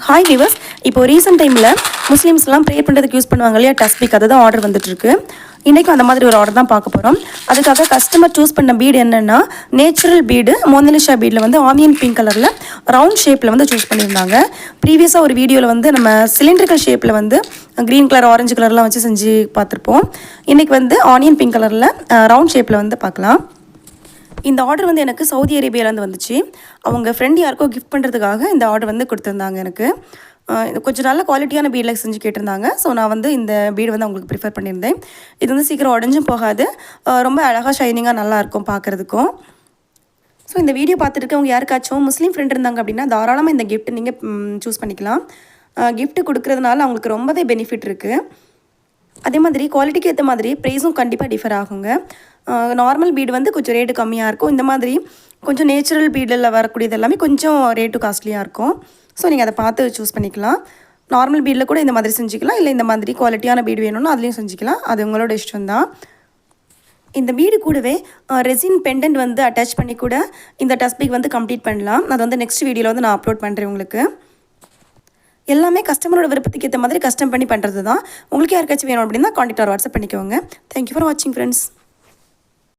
Hi viewers, இப்போ recent டைமில் முஸ்லீம்ஸ்லாம் pray பண்ணுறதுக்கு யூஸ் பண்ணுவாங்க இல்லையா டஸ்பிக், அதுதான் ஆர்டர் வந்துட்டுருக்கு. இன்றைக்கும் அந்த மாதிரி ஒரு ஆர்டர் தான் பார்க்க போகிறோம். அதுக்காக கஸ்டமர் சூஸ் பண்ண பீடு என்னென்னா நேச்சுரல் பீடு மோனலிஷா பீடில் வந்து ஆனியன் பிங்க் கலரில் ரவுண்ட் ஷேப்பில் வந்து சூஸ் பண்ணியிருந்தாங்க. ப்ரீவியஸாக ஒரு வீடியோவில் வந்து நம்ம சிலிண்ட்ரிக்கல் ஷேப்பில் வந்து க்ரீன் கலர் ஆரஞ்சு கலர்லாம் வச்சு செஞ்சு பார்த்துருப்போம். இன்றைக்கி வந்து ஆனியன் பிங்க் கலரில் ரவுண்ட் ஷேப்பில் வந்து பார்க்கலாம். இந்த ஆர்டர் வந்து எனக்கு சவுதி அரேபியாவிலேருந்து வந்துச்சு. அவங்க ஃப்ரெண்ட் யாருக்கோ கிஃப்ட் பண்ணுறதுக்காக இந்த ஆர்டர் வந்து கொடுத்துருந்தாங்க. எனக்கு கொஞ்சம் நல்ல குவாலிட்டியான பீடில் செஞ்சு கேட்டிருந்தாங்க. ஸோ நான் வந்து இந்த பீடு வந்து அவங்களுக்கு ப்ரிஃபர் பண்ணியிருந்தேன். இது வந்து சீக்கிரம் உடஞ்சும் போகாது, ரொம்ப அழகாக ஷைனிங்காக நல்லாயிருக்கும் பார்க்குறதுக்கும். ஸோ இந்த வீடியோ பார்த்துட்டு யாருக்காச்சும் முஸ்லீம் ஃப்ரெண்ட் இருந்தாங்க அப்படின்னா தாராளமாக இந்த கிஃப்ட் நீங்கள் சூஸ் பண்ணிக்கலாம். கிஃப்ட்டு கொடுக்குறதுனால அவங்களுக்கு ரொம்பவே பெனிஃபிட் இருக்குது. அதே மாதிரி குவாலிட்டிக்கு ஏற்ற மாதிரி ப்ரைஸும் கண்டிப்பாக டிஃபர் ஆகுங்க. நார்மல் பீடு வந்து கொஞ்சம் ரேட்டு கம்மியாக இருக்கும். இந்த மாதிரி கொஞ்சம் நேச்சுரல் பீடில் வரக்கூடியது எல்லாமே கொஞ்சம் ரேட்டு காஸ்ட்லியாக இருக்கும். ஸோ நீங்கள் அதை பார்த்து சூஸ் பண்ணிக்கலாம். நார்மல் பீடில் கூட இந்த மாதிரி செஞ்சுக்கலாம், இல்லை இந்த மாதிரி குவாலிட்டியான பீடு வேணும்னா அதுலேயும் செஞ்சுக்கலாம். அது உங்களோட இஷ்டம் தான். இந்த பீடு கூடவே ரெசின் பெண்டன்ட் வந்து அட்டாச் பண்ணி கூட இந்த டஸ்பிக் வந்து கம்ப்ளீட் பண்ணலாம். அது வந்து நெக்ஸ்ட் வீடியோவில் வந்து நான் அப்லோட் பண்ணுறேன். உங்களுக்கு எல்லாமே கஸ்டமரோட விருப்பத்துக்கு ஏற்ற மாதிரி கஸ்டம் பண்ணி பண்ணுறது தான். உங்களுக்கு யாருக்காச்சும் வேணும் அப்படின்னா கான்டாக்ட் ஆர் வாட்ஸ்அப் பண்ணிக்கோங்க. தேங்க்யூ ஃபார் வாட்சிங் ஃப்ரெண்ட்ஸ்.